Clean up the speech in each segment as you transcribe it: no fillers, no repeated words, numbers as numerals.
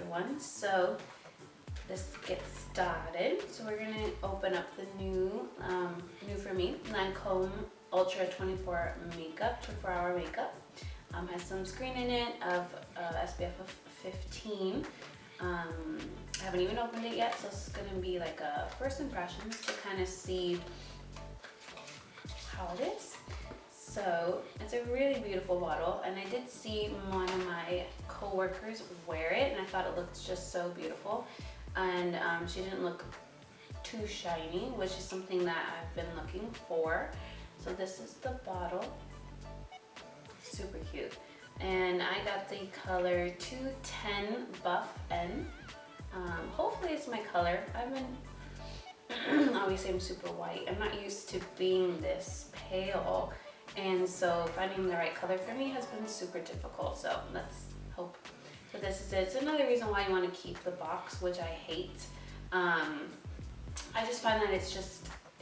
everyone. So let's get started. So we're gonna open up the new for me, Lancome Ultra 24 makeup, 24-hour makeup. Has sunscreen in it of SPF of 15. I haven't even opened it yet, so this is gonna be like a first impressions to kind of see how it is. So it's a really beautiful bottle, and I did see one of my co-workers wear it, and I thought it looked just so beautiful. And she didn't look too shiny, which is something that I've been looking for. So this is the bottle, super cute. And I got the color 210 Buff N. Hopefully it's my color. I've been, obviously I'm super white. I'm not used to being this pale. And so finding the right color for me has been super difficult. So let's hope. So this is it. It's another reason why you want to keep the box, which I hate. I just find that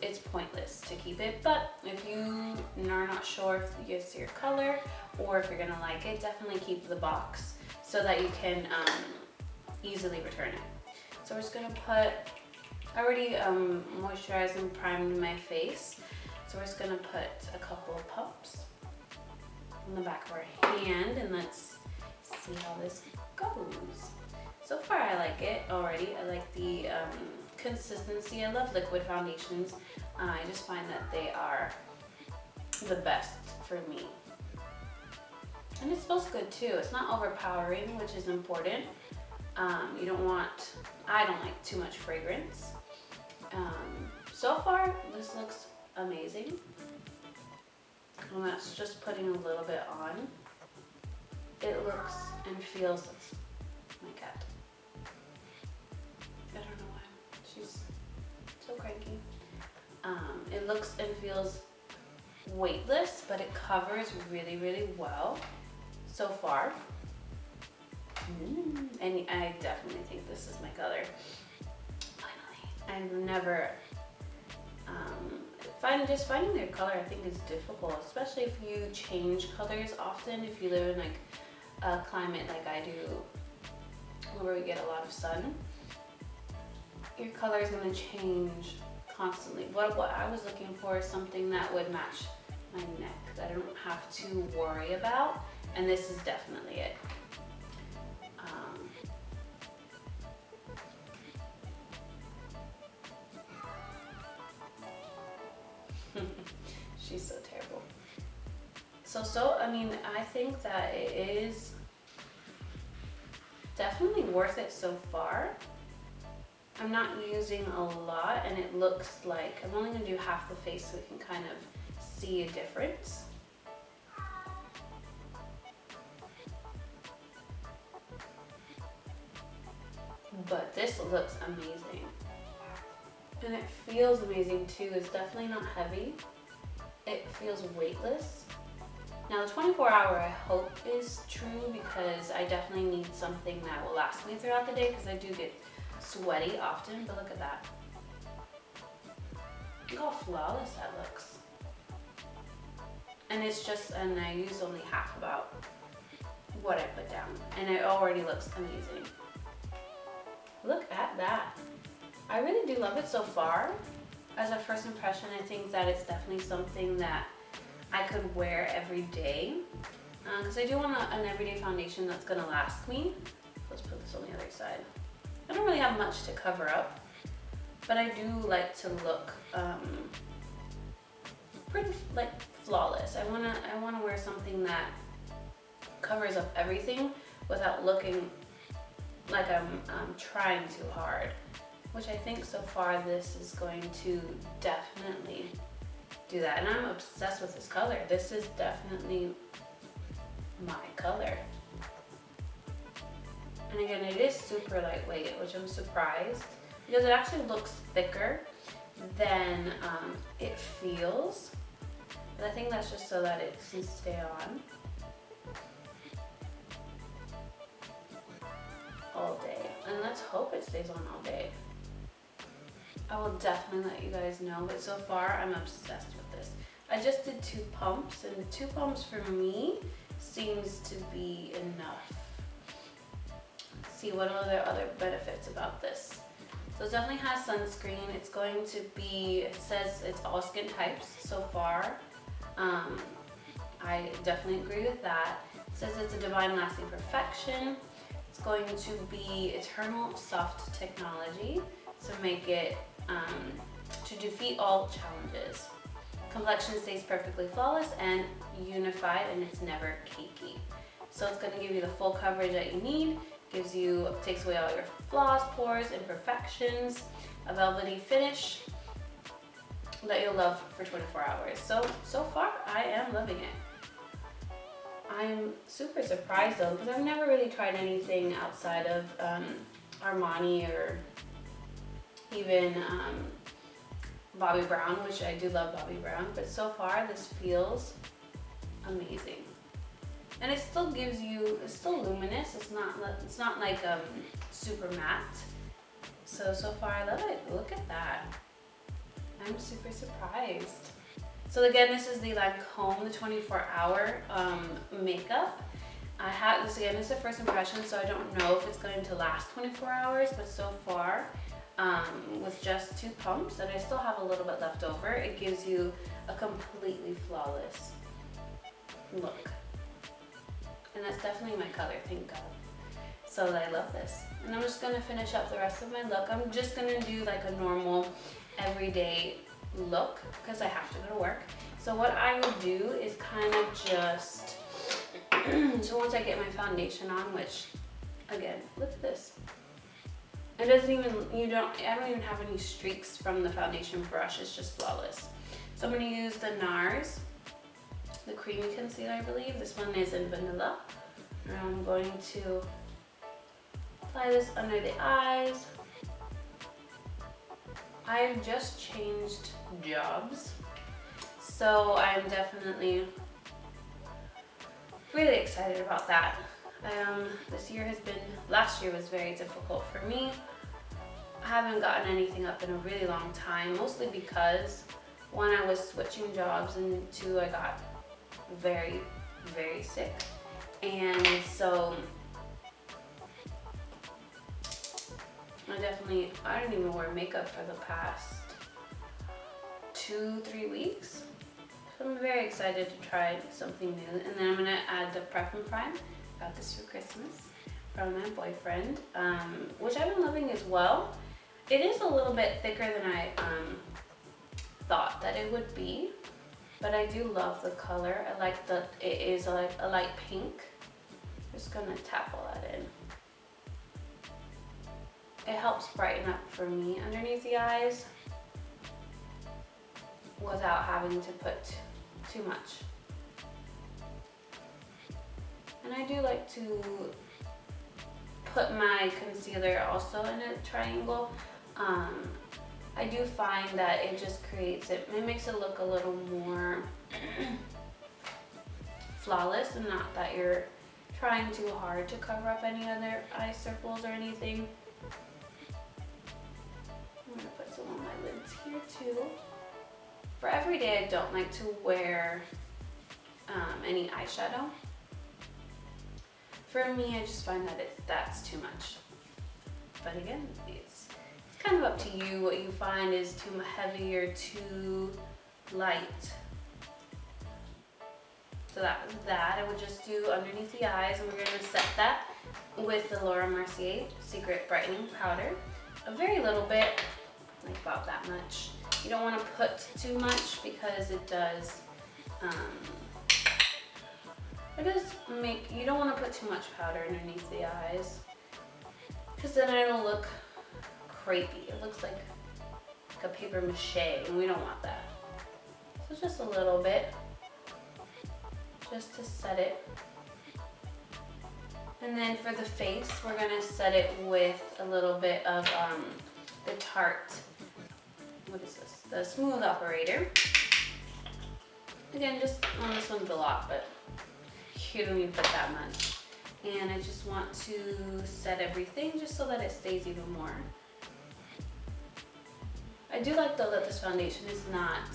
it's pointless to keep it. But if you are not sure if it's your color or if you're gonna like it, definitely keep the box so that you can easily return it. So we're just gonna put, I already moisturized and primed my face. So we're just gonna put a couple of pumps on the back of our hand, and let's see how this goes. So far I like it already. I like the consistency. I love liquid foundations. I just find that they are the best for me. And it smells good too. It's not overpowering, which is important. You don't want, I don't like too much fragrance. So far this looks amazing. And that's just putting a little bit on. It looks and feels, my cat. I don't know why, she's so cranky. It looks and feels weightless, but it covers really, really well so far. And I definitely think this is my color. Finally. I've never, just finding their color I think is difficult, especially if you change colors often. If you live in like a climate like I do, where we get a lot of sun, your color is going to change constantly. What I was looking for is something that would match my neck, that I don't have to worry about, and this is definitely it. She's so terrible. I mean, I think that it is definitely worth it so far. I'm not using a lot, and it looks like I'm only gonna do half the face so we can kind of see a difference. But this looks amazing. And it feels amazing too. It's definitely not heavy. It feels weightless. Now the 24-hour I hope is true, because I definitely need something that will last me throughout the day, because I do get sweaty often. But look at that. Look how flawless that looks. And it's just, and I used only half about what I put down, and it already looks amazing. Look at that. I really do love it so far. As a first impression, I think that it's definitely something that I could wear every day, because I do want an everyday foundation that's gonna last me. Let's put this on the other side. I don't really have much to cover up, but I do like to look pretty like flawless. I wanna wear something that covers up everything without looking like I'm trying too hard, which I think so far this is going to definitely do that. And I'm obsessed with this color. This is definitely my color. And again, it is super lightweight, which I'm surprised, because it actually looks thicker than it feels. But I think that's just so that it can stay on all day. And let's hope it stays on all day. I will definitely let you guys know, but so far I'm obsessed with this. I just did 2 pumps, and 2 pumps for me seems to be enough. see what are the other benefits about this. So it definitely has sunscreen. It's going to be, it says it's all skin types so far. I definitely agree with that. It says it's a divine lasting perfection. It's going to be eternal soft technology to make it, to defeat all challenges. Complexion stays perfectly flawless and unified, and it's never cakey. So it's going to give you the full coverage that you need. Takes away all your flaws, pores, imperfections, a velvety finish that you'll love for 24 hours. So far, I am loving it. I'm super surprised though, because I've never really tried anything outside of Armani or even Bobbi Brown, which I do love Bobbi Brown, but so far this feels amazing. And it still gives you, it's still luminous. It's not like super matte. So far I love it. Look at that. I'm super surprised. So again, this is the Lancome, the 24-hour makeup. I have this again, this is the first impression, so I don't know if it's going to last 24 hours, but so far, with just 2 pumps, and I still have a little bit left over, it gives you a completely flawless look. And that's definitely my color, thank God. So I love this. And I'm just gonna finish up the rest of my look. I'm just gonna do like a normal, everyday look, because I have to go to work. So what I would do is kind of just, so once I get my foundation on, which, again, look at this. It doesn't even, I don't even have any streaks from the foundation brush, it's just flawless. So I'm gonna use the NARS, the creamy concealer, I believe. This one is in vanilla. And I'm going to apply this under the eyes. I've just changed jobs, so I'm definitely really excited about that. Last year was very difficult for me. I haven't gotten anything up in a really long time, mostly because 1, I was switching jobs, and 2, I got very, very sick. And so I didn't even wear makeup for the past 2-3 weeks. So I'm very excited to try something new. And then I'm gonna add the Prep and Prime. Got this for Christmas from my boyfriend, which I've been loving as well. It is a little bit thicker than I thought that it would be, but I do love the color. I like that it is like a light pink. Just gonna tap all that in. It helps brighten up for me underneath the eyes without having to put too much. And I do like to put my concealer also in a triangle. I do find that it just creates it makes it look a little more flawless, and not that you're trying too hard to cover up any other eye circles or anything. I'm gonna put some on my lids here too. For every day, I don't like to wear any eyeshadow. For me, I just find that that's too much. But again, it's kind of up to you what you find is too heavy or too light. So that was that. I would just do underneath the eyes, and we're going to set that with the Laura Mercier Secret Brightening Powder. A very little bit, like about that much. You don't want to put too much because it does you don't want to put too much powder underneath the eyes, because then it'll look crepey. It looks like a paper mache, and we don't want that. So just a little bit, just to set it. And then for the face, we're gonna set it with a little bit of the Tarte, what is this? The Smooth Operator. Again, just on this one's a lot, but you don't even put that much. And I just want to set everything just so that it stays even more. I do like though that this foundation is not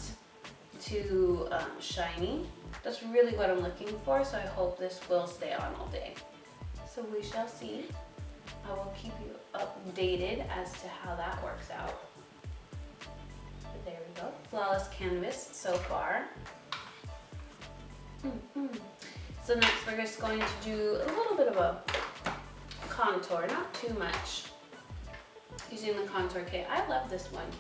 too shiny. That's really what I'm looking for, so I hope this will stay on all day. So we shall see. I will keep you updated as to how that works out. But there we go. Flawless canvas so far. So next we're just going to do a little bit of a contour, not too much. Using the contour kit. I love this one.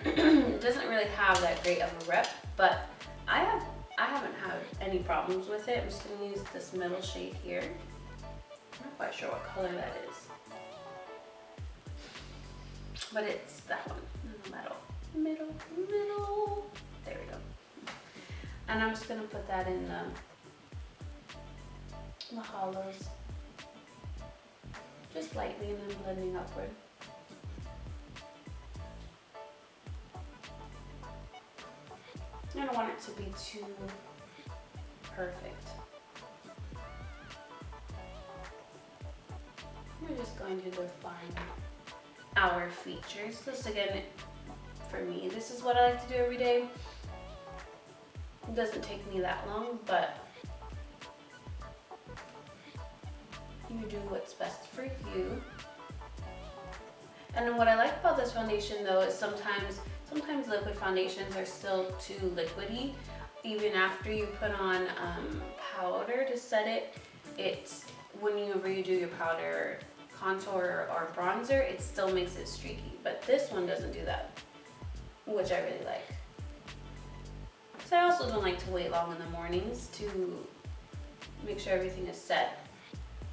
It doesn't really have that great of a rep, but I haven't had any problems with it. I'm just going to use this middle shade here. I'm not quite sure what color that is, but it's that one in the middle. There we go. And I'm just going to put that in the hollows, just lightly, and then blending upward. I don't want it to be too perfect. We're just going to define our features. This again, for me, this is what I like to do every day. It doesn't take me that long, but you do what's best for you. And then what I like about this foundation though is sometimes liquid foundations are still too liquidy. Even after you put on powder to set it, it's whenever you do your powder, contour, or bronzer, it still makes it streaky. But this one doesn't do that, which I really like. So I also don't like to wait long in the mornings to make sure everything is set.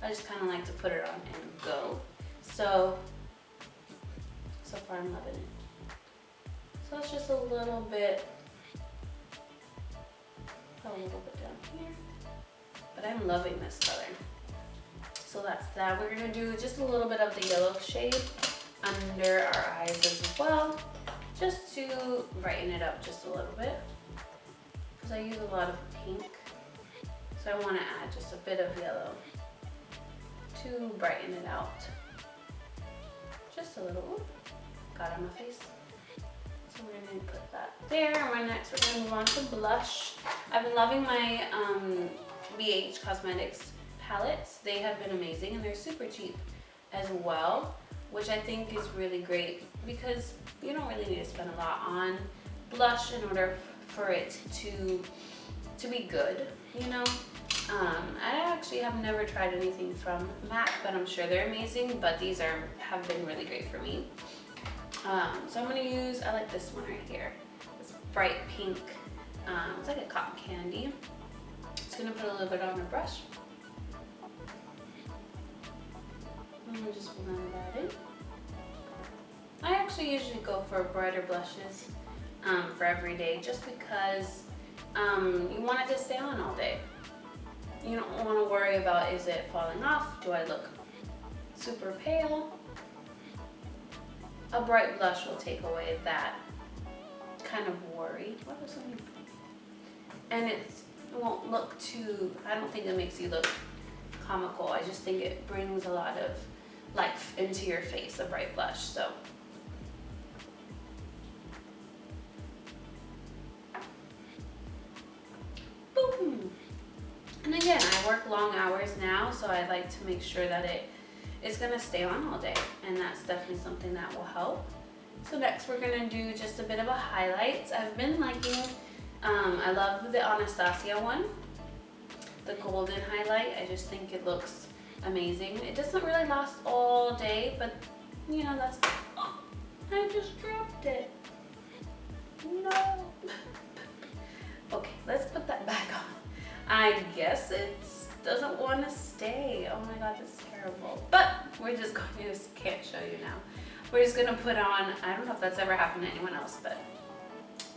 I just kind of like to put it on and go. So far I'm loving it. So it's just a little bit down here, but I'm loving this color. So that's that. We're gonna do just a little bit of the yellow shade under our eyes as well, just to brighten it up just a little bit, because I use a lot of pink. So I want to add just a bit of yellow to brighten it out. Just a little. Ooh, got on my face. So we're gonna put that there. And next we're gonna move on to blush. I've been loving my BH Cosmetics palettes. They have been amazing and they're super cheap as well, which I think is really great because you don't really need to spend a lot on blush in order for it to be good, you know. I actually have never tried anything from MAC, but I'm sure they're amazing, but these have been really great for me. So I'm gonna use, I like this one right here, this bright pink, it's like a cotton candy. Just gonna put a little bit on the brush. And just blend that in. I actually usually go for brighter blushes for every day, just because you want it to stay on all day. You don't want to worry about, is it falling off? Do I look super pale? A bright blush will take away that kind of worry. What does it mean? And it won't look too, I don't think it makes you look comical. I just think it brings a lot of life into your face, a bright blush. So boom. And again, I work long hours now, so I like to make sure that it's gonna stay on all day, and that's definitely something that will help. So next we're gonna do just a bit of a highlight. I've been liking, I love the Anastasia one, the golden highlight. I just think it looks amazing. It doesn't really last all day, but you know, that's, oh, I just dropped it. No. Okay, let's put that back on. I guess it doesn't want to stay. Oh my god, that's terrible. But we're just going to, can't show you now. We're just going to put on, I don't know if that's ever happened to anyone else, but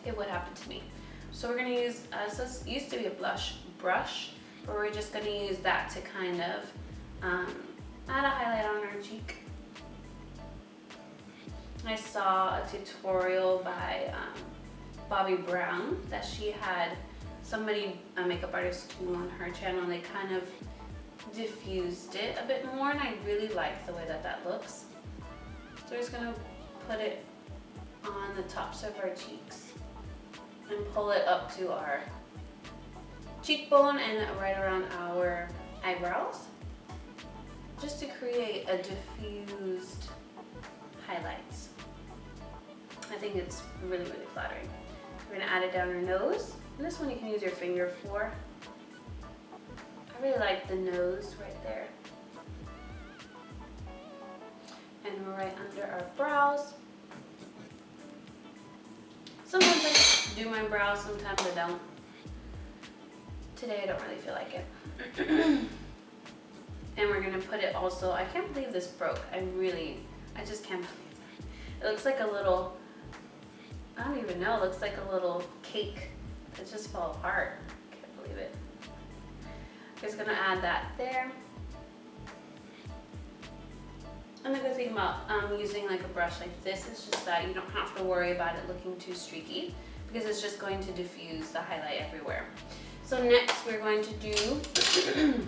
it would happen to me. So we're going to use, so this used to be a blush brush, but we're just going to use that to kind of add a highlight on our cheek. I saw a tutorial by Bobbi Brown that she had somebody, a makeup artist, do on her channel, and they kind of diffused it a bit more, and I really like the way that that looks. So we're just gonna put it on the tops of our cheeks and pull it up to our cheekbone and right around our eyebrows. just to create a diffused highlights. I think it's really, really flattering. We're gonna add it down her nose. And this one you can use your finger for. I really like the nose right there. And right under our brows. Sometimes I do my brows, sometimes I don't. Today I don't really feel like it. And we're gonna put it also, I can't believe this broke. I just can't believe that. It looks like a little, I don't even know, it looks like a little cake that just fell apart. Can't believe it. I'm just gonna add that there. And the good thing about using like a brush like this is just that you don't have to worry about it looking too streaky because it's just going to diffuse the highlight everywhere. So next we're going to do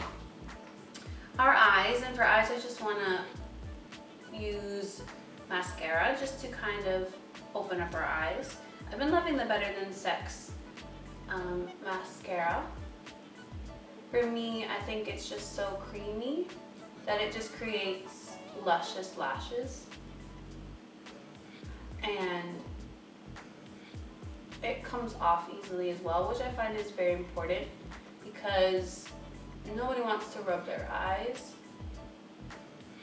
our eyes, and for eyes I just want to use mascara just to kind of open up our eyes. I've been loving the Better Than Sex mascara. For me, I think it's just so creamy that it just creates luscious lashes, and it comes off easily as well, which I find is very important because nobody wants to rub their eyes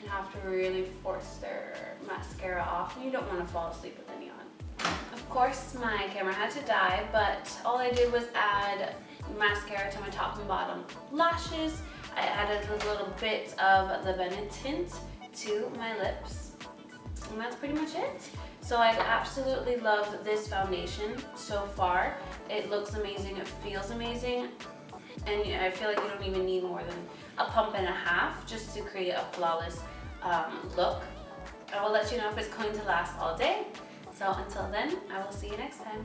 and have to really force their mascara off, and you don't want to fall asleep with any on. Of course my camera had to die, but all I did was add mascara to my top and bottom lashes. I added a little bit of the Bennett tint to my lips, and that's pretty much it. So I absolutely love this foundation so far. It looks amazing, it feels amazing, and I feel like you don't even need more than a pump and a half just to create a flawless look. I will let you know if it's going to last all day. So until then, I will see you next time.